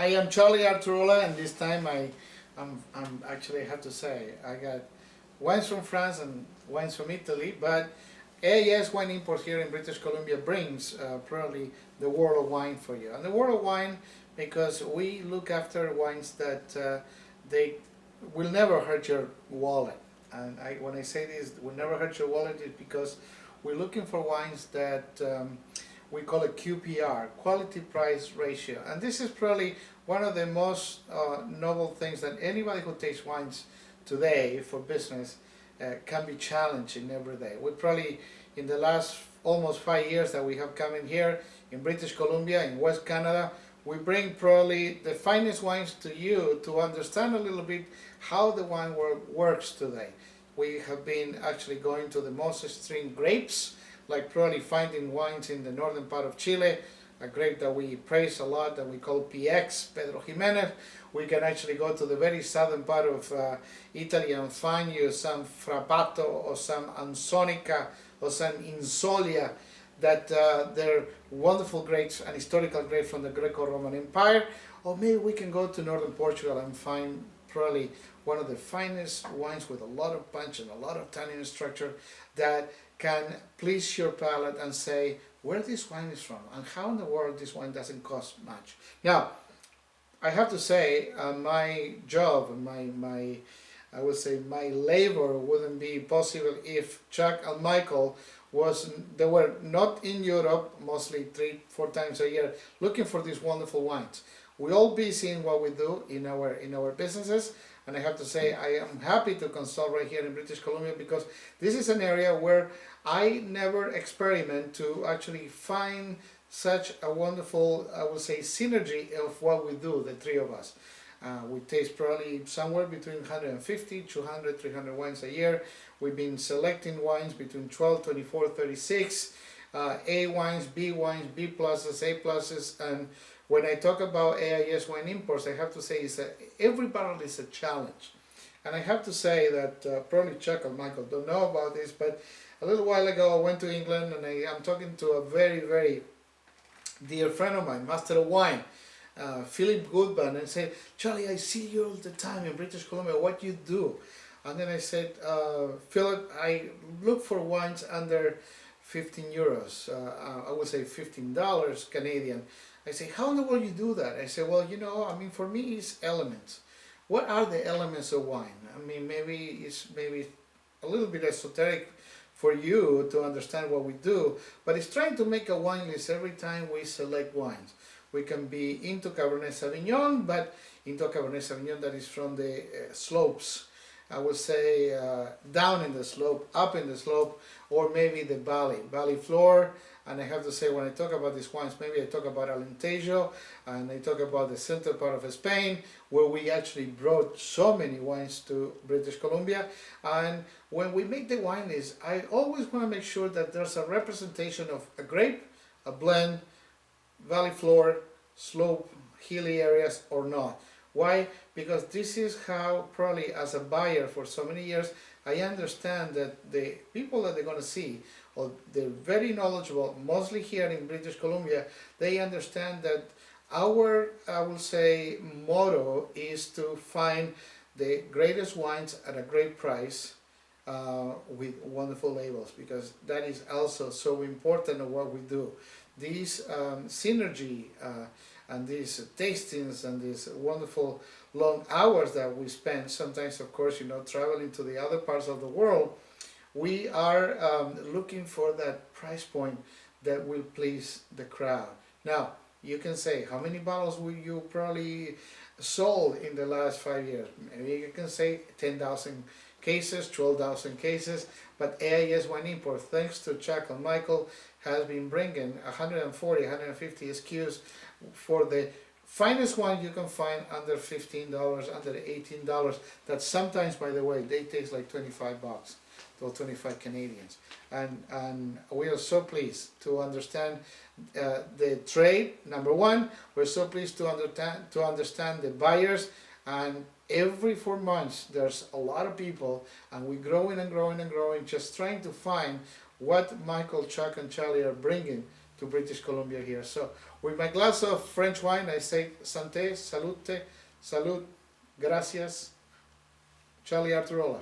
I am Charlie Arturaola, and this time I'm actually have to say I got wines from France and wines from Italy, but AIS Wine Import here in British Columbia brings probably the world of wine for you. And the world of wine because we look after wines that they will never hurt your wallet. And when I say this, will never hurt your wallet, is because we're looking for wines that we call it QPR, quality price ratio. And this is probably one of the most novel things that anybody who takes wines today for business can be challenging every day. We probably, in the last almost 5 years that we have come in here in British Columbia, in West Canada, we bring probably the finest wines to you to understand a little bit how the wine world works today. We have been actually going to the most extreme grapes, like probably finding wines in the northern part of Chile, a grape that we praise a lot that we call PX, Pedro Jimenez. We can actually go to the very southern part of Italy and find you some Frappato or some Ansonica or some Insolia, that they're wonderful grapes and historical grapes from the Greco-Roman Empire. Or maybe we can go to northern Portugal and find probably one of the finest wines with a lot of punch and a lot of tannin structure that can please your palate and say where this wine is from and how in the world this wine doesn't cost much. Now, I have to say my job and my I would say my labor wouldn't be possible if Chuck and Michael they were not in Europe mostly 3-4 times a year looking for these wonderful wines. We all busy in what we do in our businesses, and I have to say I am happy to consult right here in British Columbia because this is an area where I never experiment to actually find such a wonderful, I would say, synergy of what we do, the three of us. We taste probably somewhere between 150, 200, 300 wines a year. We've been selecting wines between 12, 24, 36, A wines, B pluses, A pluses, and when I talk about AIS wine imports, I have to say is that every barrel is a challenge. And I have to say that probably Chuck and Michael don't know about this, but a little while ago I went to England and I'm talking to a very, very dear friend of mine, master of wine, Philip Goodman, and said, Charlie, I see you all the time in British Columbia, what you do? And then I said, Philip, I look for wines under 15 euros, I would say $15 Canadian. I say, how in the world you do that? I say, well, you know, I mean, for me it's elements. What are the elements of wine? I mean, maybe it's a little bit esoteric for you to understand what we do, but it's trying to make a wine list every time we select wines. We can be into Cabernet Sauvignon, but into a Cabernet Sauvignon that is from the slopes. I would say down in the slope, up in the slope, or maybe the valley floor. And I have to say, when I talk about these wines, maybe I talk about Alentejo, and I talk about the central part of Spain, where we actually brought so many wines to British Columbia. And when we make the wine list, I always want to make sure that there's a representation of a grape, a blend, valley floor, slope, hilly areas, or not. Why? Because this is how, probably as a buyer for so many years, I understand that the people that they're going to see, or they're very knowledgeable, mostly here in British Columbia, they understand that our, I will say, motto is to find the greatest wines at a great price with wonderful labels, because that is also so important of what we do. These synergy and these tastings and these wonderful long hours that we spend, sometimes of course, you know, traveling to the other parts of the world, we are looking for that price point that will please the crowd. Now, you can say, how many bottles will you probably sold in the last 5 years? Maybe you can say 10,000 cases, 12,000 cases, but AIS Wine Import, thanks to Chuck and Michael, has been bringing 140, 150 SKUs for the finest one you can find under $15, under $18, that sometimes, by the way, they taste like 25 bucks or 25 Canadians. And we are so pleased to understand the trade, number one. We're so pleased to understand the buyers, and every 4 months there's a lot of people, and we're growing and growing and growing, just trying to find what Michael, Chuck and Charlie are bringing to British Columbia here. So with my glass of French wine, I say santé, salute, salud, gracias, Charlie Arturola.